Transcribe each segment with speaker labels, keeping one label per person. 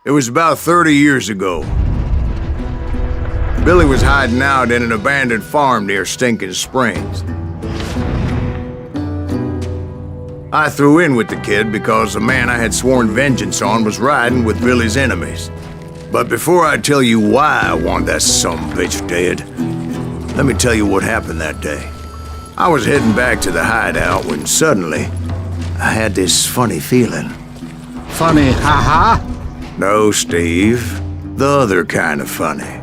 Speaker 1: It was about 30 years ago. Billy was hiding out in an abandoned farm near Stinking Springs. I threw in with the kid because the man I had sworn vengeance on was riding with Billy's enemies. But before I tell you why I want that sumbitch dead, let me tell you what happened that day. I was heading back to the hideout when suddenly I had this funny feeling.
Speaker 2: Funny, ha-ha?
Speaker 1: No, Steve. The other kind of funny.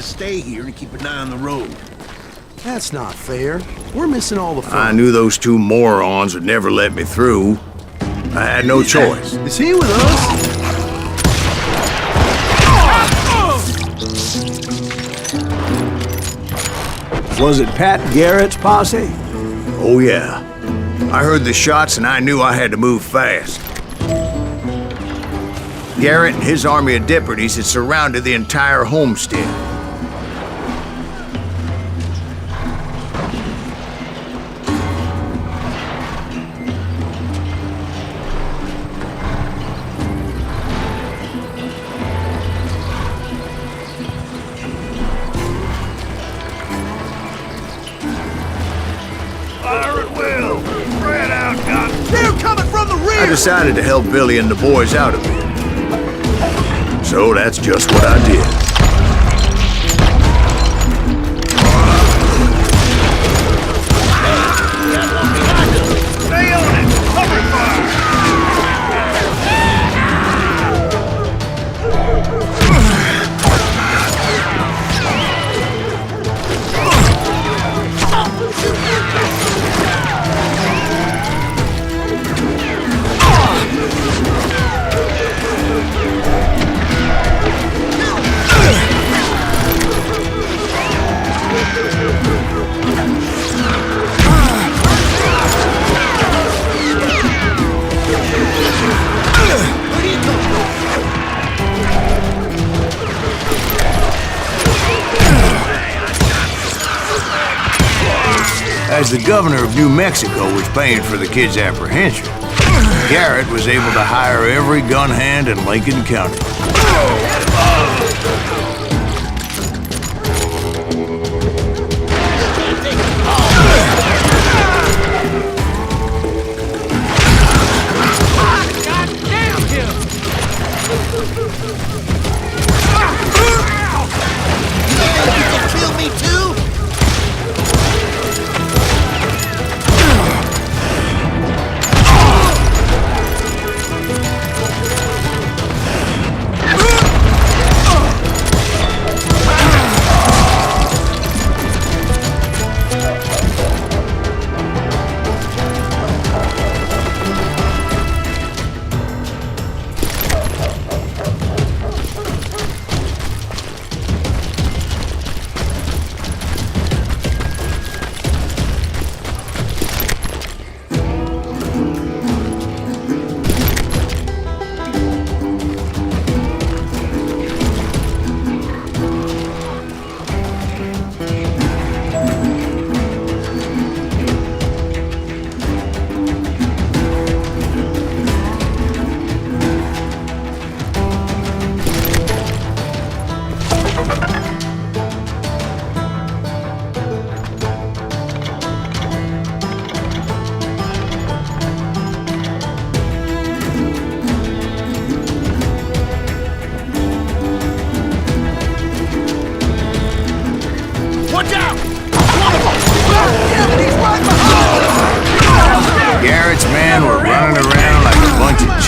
Speaker 3: Stay here and keep an eye on the road.
Speaker 4: That's not fair. We're missing all the fun.
Speaker 1: I knew those two morons would never let me through. I had no choice.
Speaker 4: Is he with us?
Speaker 2: Was it Pat Garrett's posse?
Speaker 1: Oh yeah. I heard the shots and I knew I had to move fast. Garrett and his army of deputies had surrounded the entire homestead. I decided to help Billy and the boys out of it. So that's just what I did.
Speaker 3: Stay on it! Cover fire!
Speaker 1: As the governor of New Mexico was paying for the kid's apprehension, Garrett was able to hire every gun hand in Lincoln County.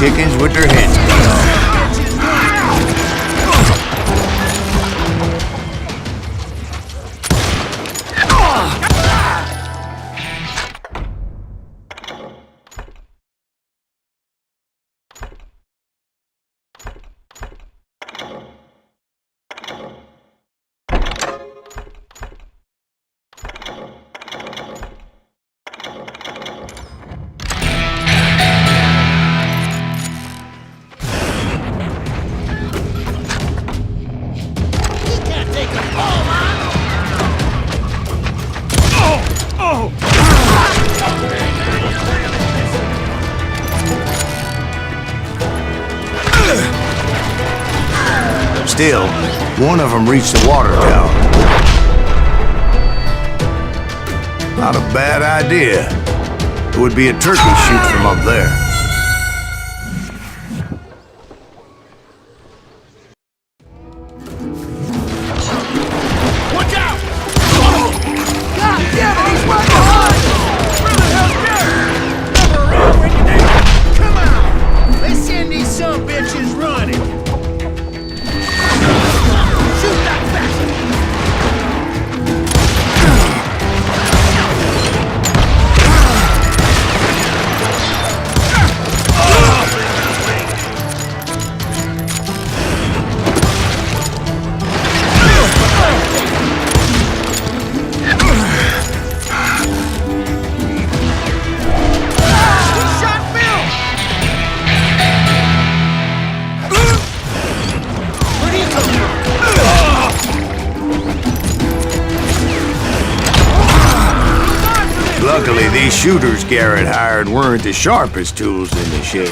Speaker 1: chickens with their heads cut off. Still, one of them reached the water tower. Not a bad idea. It would be a turkey shoot from up there.
Speaker 3: Watch out! God damn it, he's right behind! Where the hell's Garrett? Cover around when you need it. Come on! Let's send these some bitches running. Shoot that bastard!
Speaker 1: Luckily, these shooters Garrett hired weren't the sharpest tools in the shed.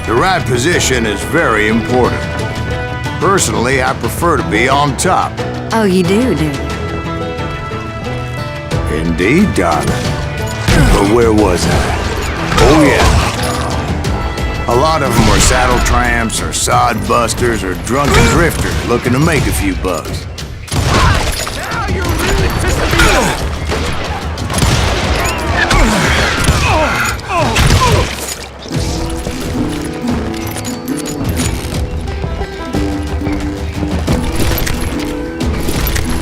Speaker 1: The right position is very important. Personally, I prefer to be on top.
Speaker 5: Oh, you do, do you?
Speaker 1: Indeed, darling. But where was I? Oh, yeah. A lot of them were saddle tramps or sod busters or drunken drifters looking to make a few bucks.
Speaker 3: Now you're really pissing me off!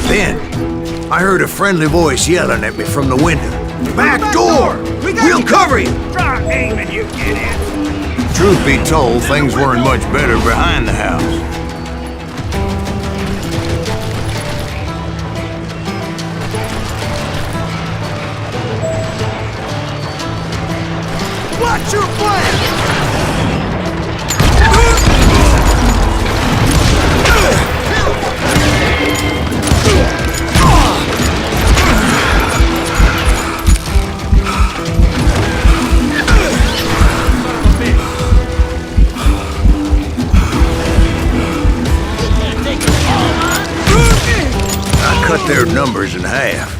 Speaker 1: Then, I heard a friendly voice yelling at me from the window. Back door! We'll cover you!
Speaker 3: Try aiming, you idiot!
Speaker 1: Truth be told, things weren't much better behind the house.
Speaker 3: What's your plan?
Speaker 1: Cut their numbers in half,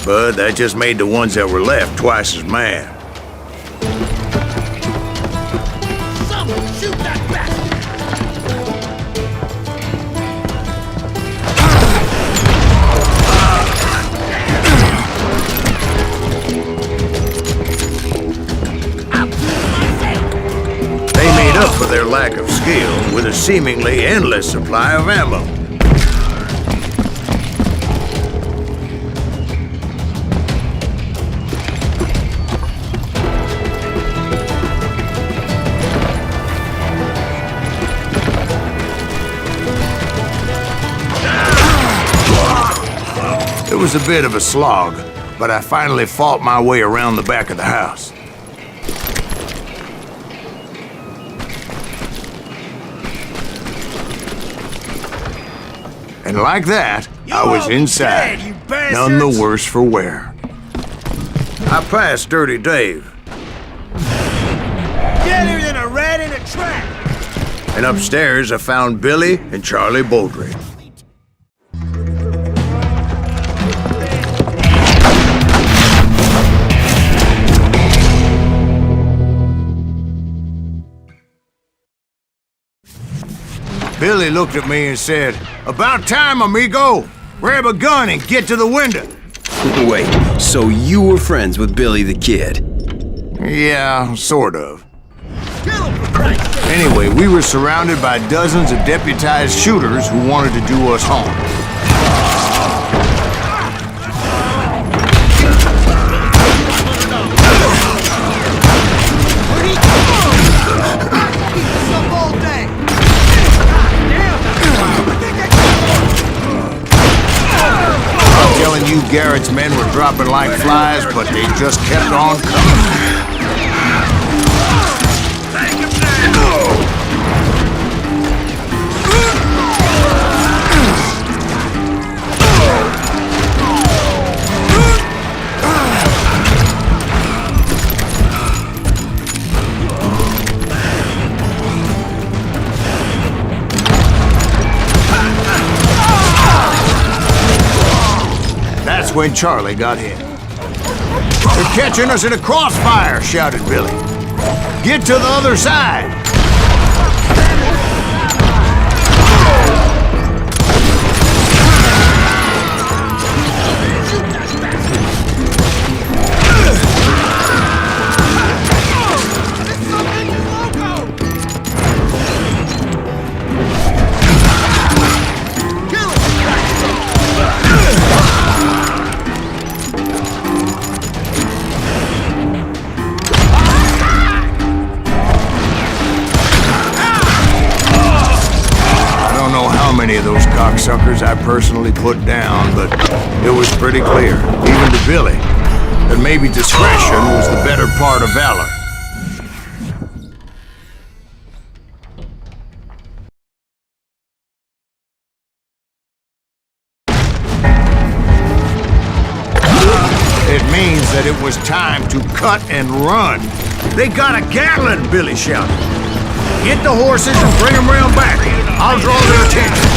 Speaker 1: but that just made the ones that were left twice as mad.
Speaker 3: Someone shoot that bastard!
Speaker 1: They made up for their lack of skill with a seemingly endless supply of ammo. It was a bit of a slog, but I finally fought my way around the back of the house. And like that, I was inside,
Speaker 3: dead, you bastards!
Speaker 1: none the worse for wear. I passed Dirty Dave,
Speaker 3: Deader than a rat in a trap!
Speaker 1: and upstairs I found Billy and Charlie Baldry. Billy looked at me and said, "About time, amigo! Grab a gun and get to the window."
Speaker 5: Wait, so you were friends with Billy the Kid?
Speaker 1: Yeah, sort of. Anyway, we were surrounded by dozens of deputized shooters who wanted to do us harm. I'm telling you, Garrett's men were dropping like flies, but they just kept on coming. That's when Charlie got hit. "They're catching us in a crossfire," shouted Billy. "Get to the other side!" Many of those cocksuckers I personally put down, but it was pretty clear, even to Billy, that maybe discretion was the better part of valor. It means that it was time to cut and run. "They got a Gatling!" Billy shouted. "Get the horses and bring them round back. I'll draw their attention."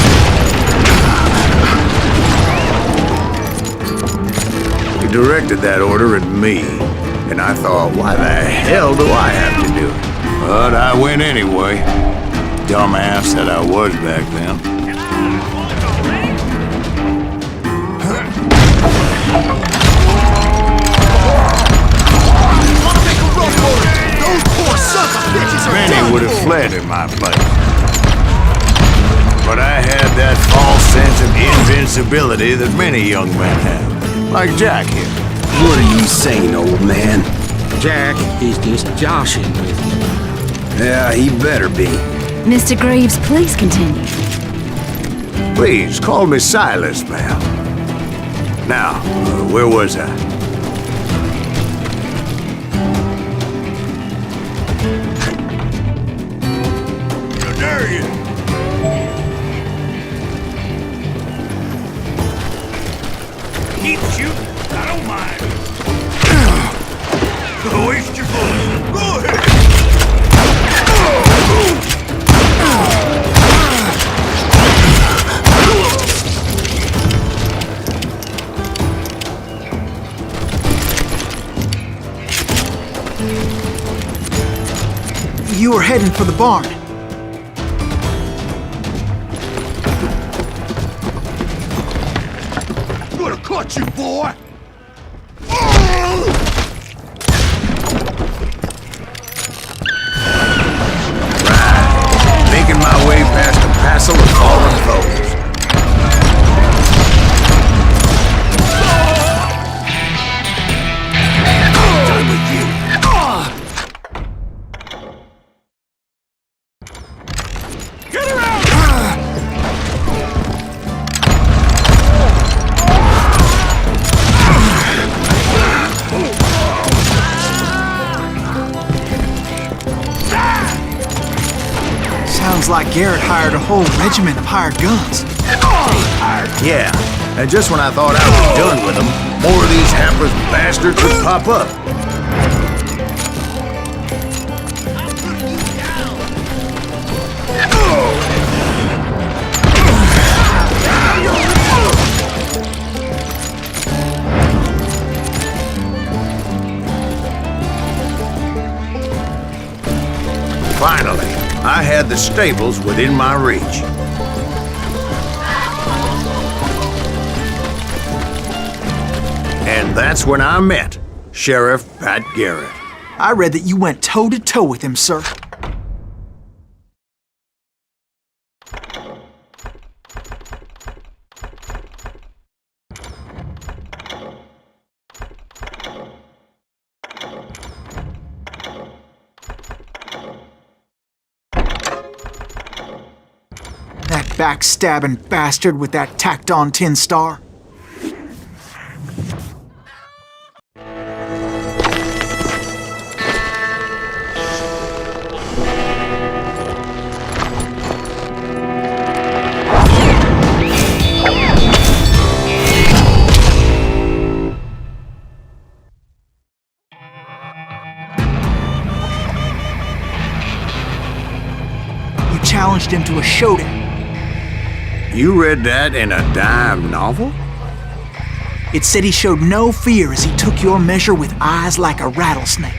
Speaker 1: He directed that order at me, and I thought, why the hell do I have to do it? But I went anyway. Dumbass that I was back then. Many would have fled in my place. But I had that false sense of invincibility that many young men have. Like Jack here.
Speaker 5: What are you saying, old man?
Speaker 2: Jack is just joshing with you.
Speaker 5: Yeah, he better be.
Speaker 6: Mr. Greaves, please continue.
Speaker 1: Please, call me Silas, pal. Now, where was I? How dare you!
Speaker 3: Keep shooting. I don't mind. Waste your bullets. Go ahead.
Speaker 7: You were heading for the barn.
Speaker 3: Gonna cut you, boy.
Speaker 1: Making my way past a passel of fallen foes. Done with you.
Speaker 3: Get around!
Speaker 7: Sounds like Garrett hired a whole regiment of hired guns.
Speaker 1: Yeah, And just when I thought I was done with them, more of these hapless bastards would pop up. Finally, I had the stables within my reach. And that's when I met Sheriff Pat Garrett.
Speaker 7: I read that you went toe-to-toe with him, sir. That backstabbing bastard with that tacked-on tin star. Challenged him to a showdown.
Speaker 1: You read that in a dime novel?
Speaker 7: It said he showed no fear as he took your measure with eyes like a rattlesnake.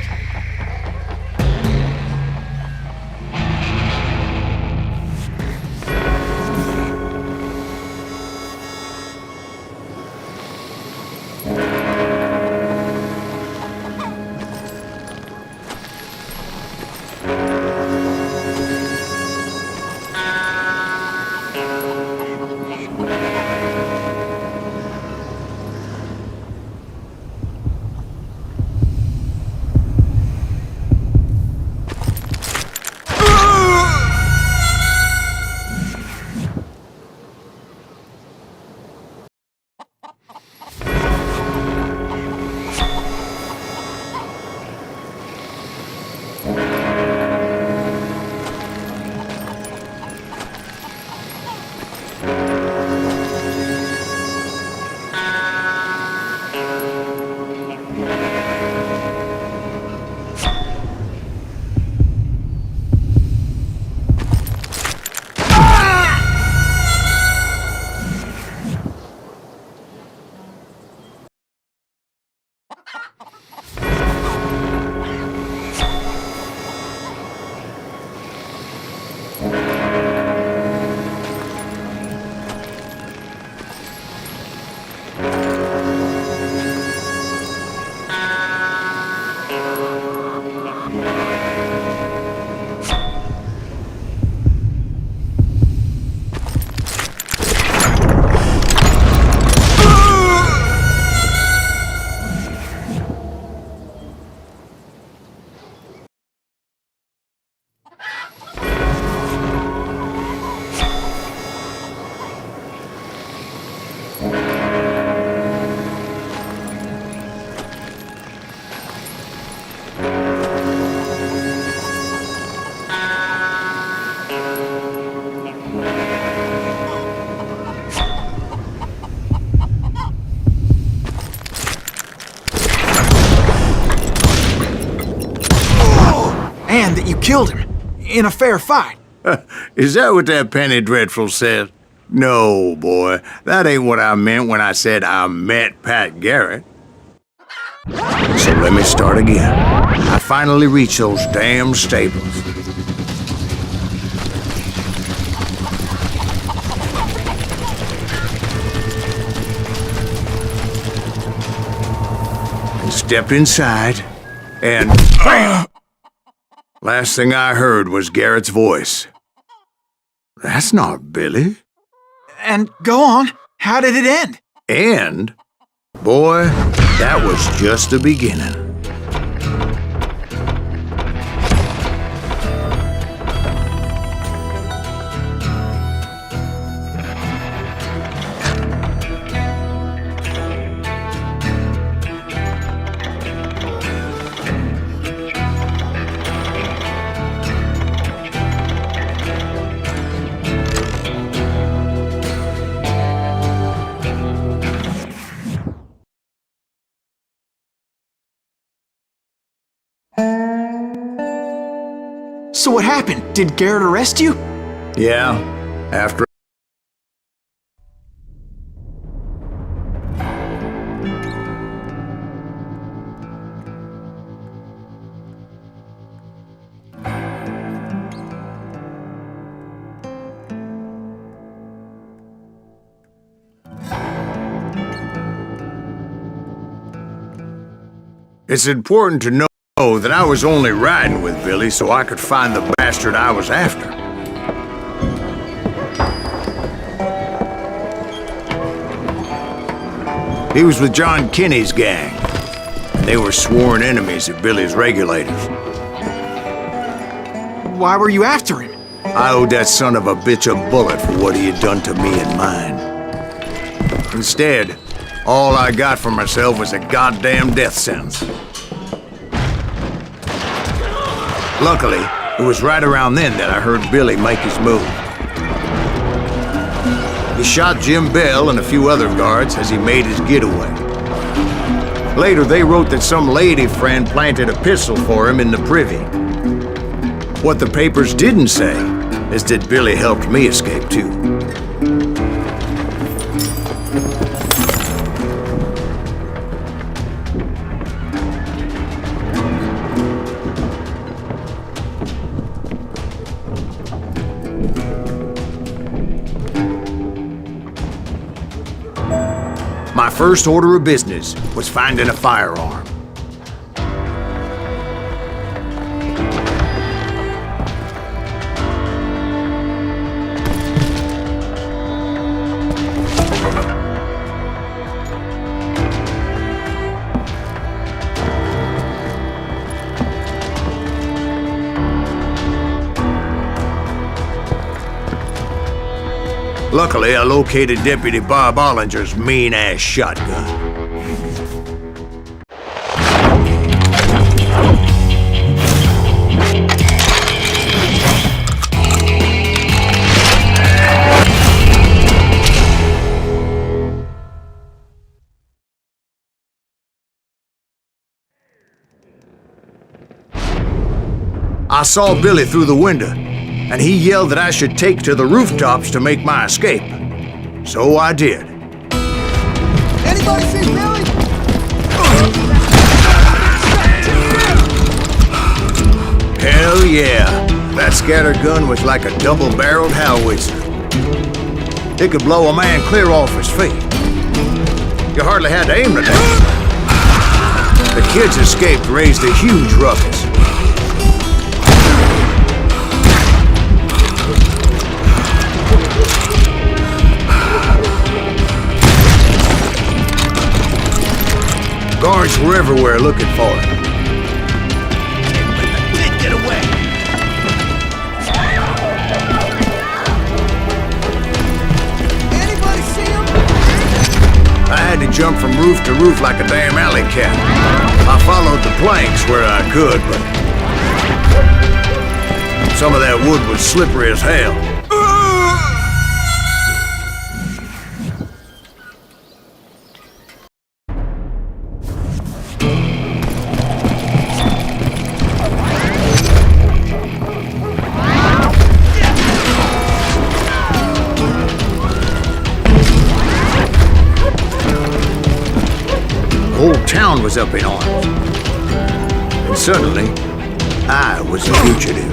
Speaker 7: And that you killed him in a fair fight.
Speaker 1: Is that what that penny dreadful said? No, boy, that ain't what I meant when I said I met Pat Garrett. So let me start again. I finally reached those damn stables. And stepped inside, and BAM! Last thing I heard was Garrett's voice. That's not Billy.
Speaker 7: And go on, how did it end?
Speaker 1: And, boy, that was just the beginning.
Speaker 7: So what happened? Did Garrett arrest you?
Speaker 1: Yeah, after... It's important to know that I was only riding with Billy so I could find the bastard I was after. He was with John Kinney's gang, and they were sworn enemies of Billy's regulators.
Speaker 7: Why were you after him?
Speaker 1: I owed that son of a bitch a bullet for what he had done to me and mine. Instead, all I got for myself was a goddamn death sentence. Luckily, it was right around then that I heard Billy make his move. He shot Jim Bell and a few other guards as he made his getaway. Later, they wrote that some lady friend planted a pistol for him in the privy. What the papers didn't say is that Billy helped me escape too. My first order of business was finding a firearm. Luckily, I located Deputy Bob Ollinger's mean-ass shotgun. I saw Billy through the window, and he yelled that I should take to the rooftops to make my escape. So I did.
Speaker 3: Anybody see Billy?
Speaker 1: Hell yeah. That scattergun was like a double-barreled howitzer. It could blow a man clear off his feet. You hardly had to aim the thing. The kids escaped raised a huge ruckus. Guards were everywhere looking for it.
Speaker 3: Get away! Anybody see him?
Speaker 1: I had to jump from roof to roof like a damn alley cat. I followed the planks where I could, but some of that wood was slippery as hell. The whole town was up in arms. And suddenly, I was a fugitive.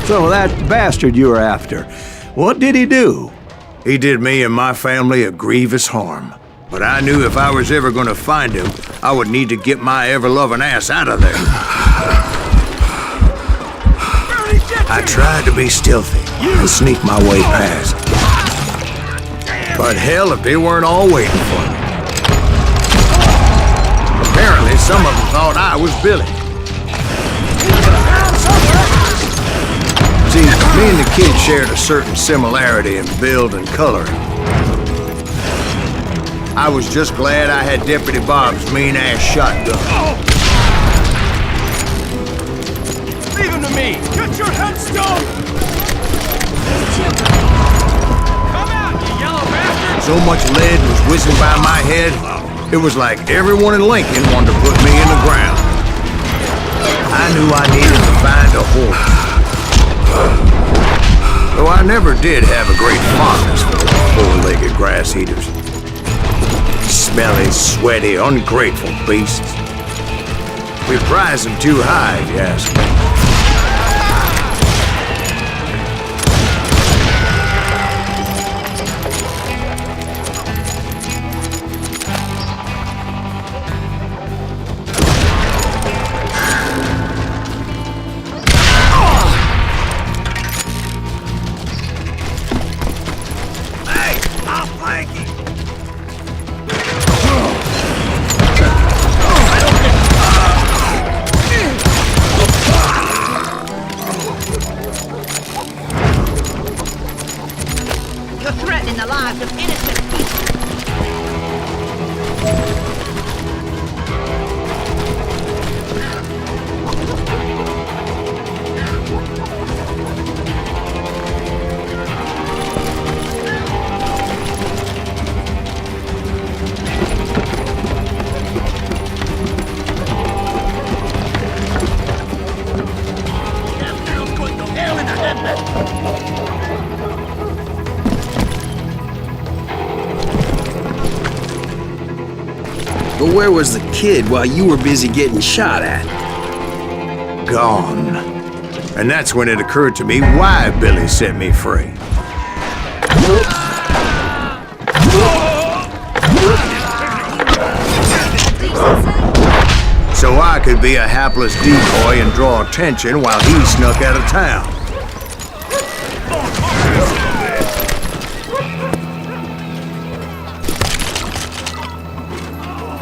Speaker 8: So that bastard you were after, what did he do?
Speaker 1: He did me and my family a grievous harm. But I knew if I was ever going to find him, I would need to get my ever-loving ass out of there. I tried to be stealthy and sneak my way past. But hell, if they weren't all waiting for me. Apparently, some of them thought I was Billy. See, me and the kid shared a certain similarity in build and coloring. I was just glad I had Deputy Bob's mean-ass shotgun.
Speaker 3: Leave him to me! Get your headstone! Come out, you yellow bastard!
Speaker 1: So much lead was whizzing by my head, it was like everyone in Lincoln wanted to put me in the ground. I knew I needed to find a horse. Though I never did have a great fondness for those four-legged grass eaters. Smelly, sweaty, ungrateful beasts. We prize them too high, if you ask me.
Speaker 5: But where was the kid while you were busy getting shot at?
Speaker 1: Gone. And that's when it occurred to me why Billy set me free. So I could be a hapless decoy and draw attention while he snuck out of town.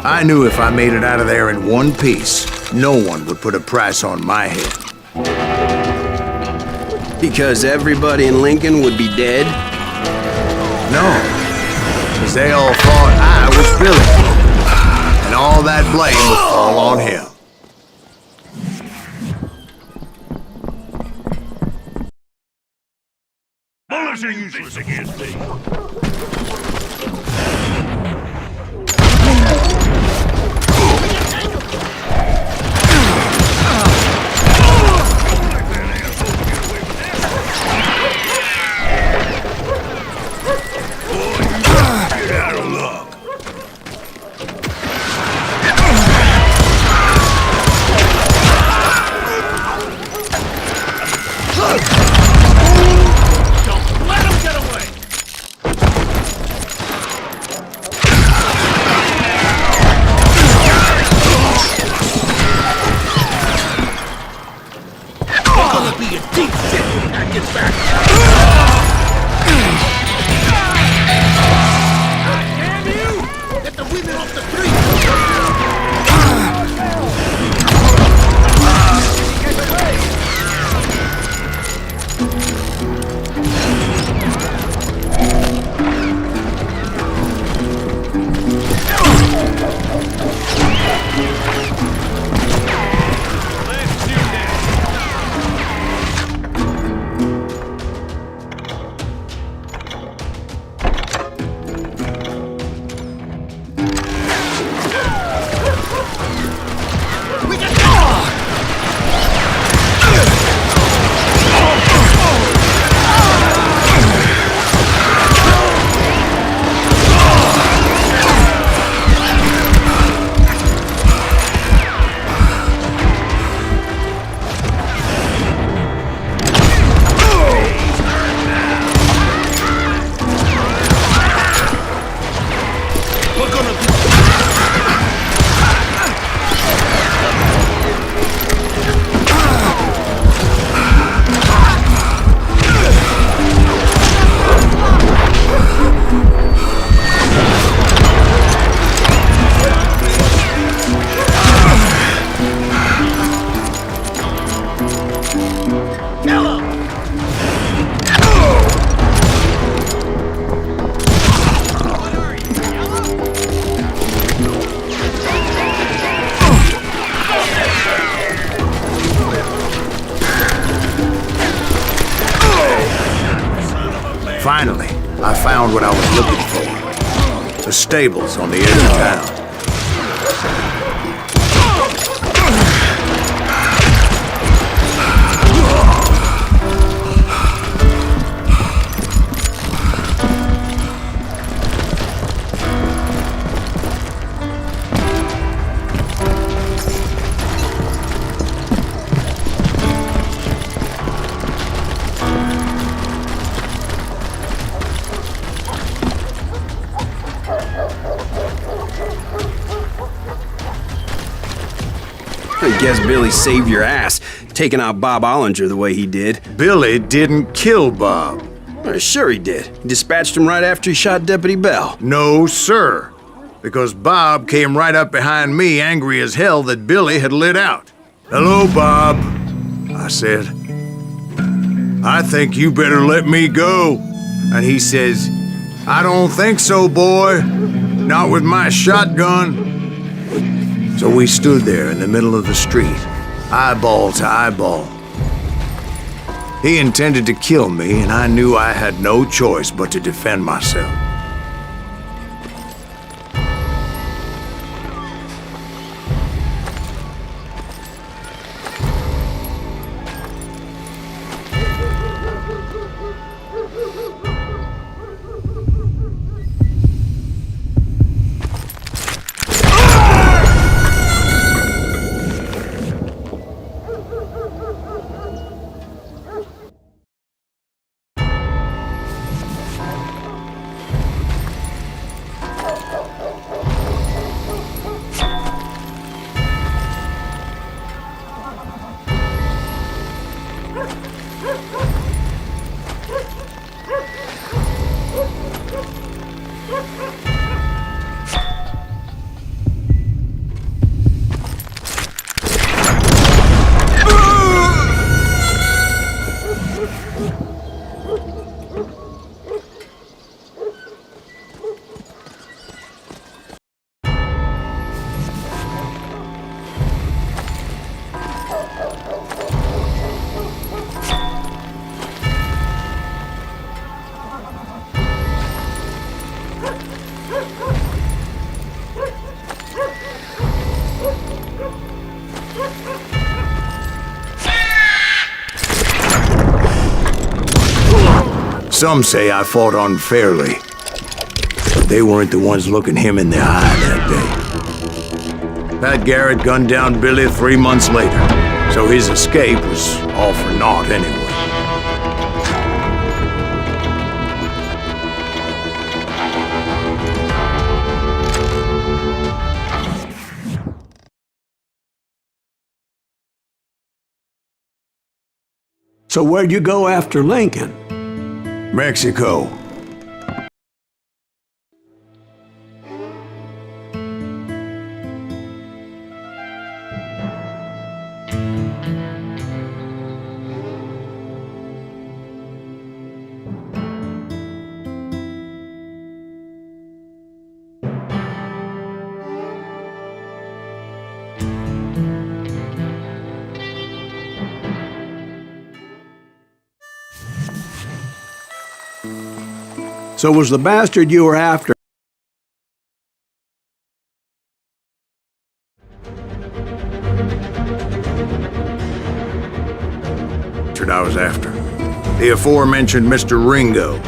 Speaker 1: I knew if I made it out of there in one piece, no one would put a price on my head.
Speaker 5: Because everybody in Lincoln would be dead?
Speaker 1: No, because they all thought I was Billy, and all that blame would fall on him.
Speaker 3: Bullets are useless against me.
Speaker 1: Finally, I found what I was looking for. The stables on the edge of town.
Speaker 5: I guess Billy saved your ass, taking out Bob Ollinger the way he did.
Speaker 1: Billy didn't kill Bob.
Speaker 5: Well, sure he did. He dispatched him right after he shot Deputy Bell.
Speaker 1: No, sir. Because Bob came right up behind me, angry as hell that Billy had lit out. "Hello, Bob," I said. "I think you better let me go." And he says, "I don't think so, boy. Not with my shotgun." So we stood there in the middle of the street, eyeball to eyeball. He intended to kill me, and I knew I had no choice but to defend myself. Some say I fought unfairly, but they weren't the ones looking him in the eye that day. Pat Garrett gunned down Billy 3 months later, so his escape was all for naught anyway.
Speaker 8: So where'd you go after Lincoln?
Speaker 1: Mexico.
Speaker 8: So was the bastard you were after?
Speaker 1: I was after. The aforementioned Mr. Ringo.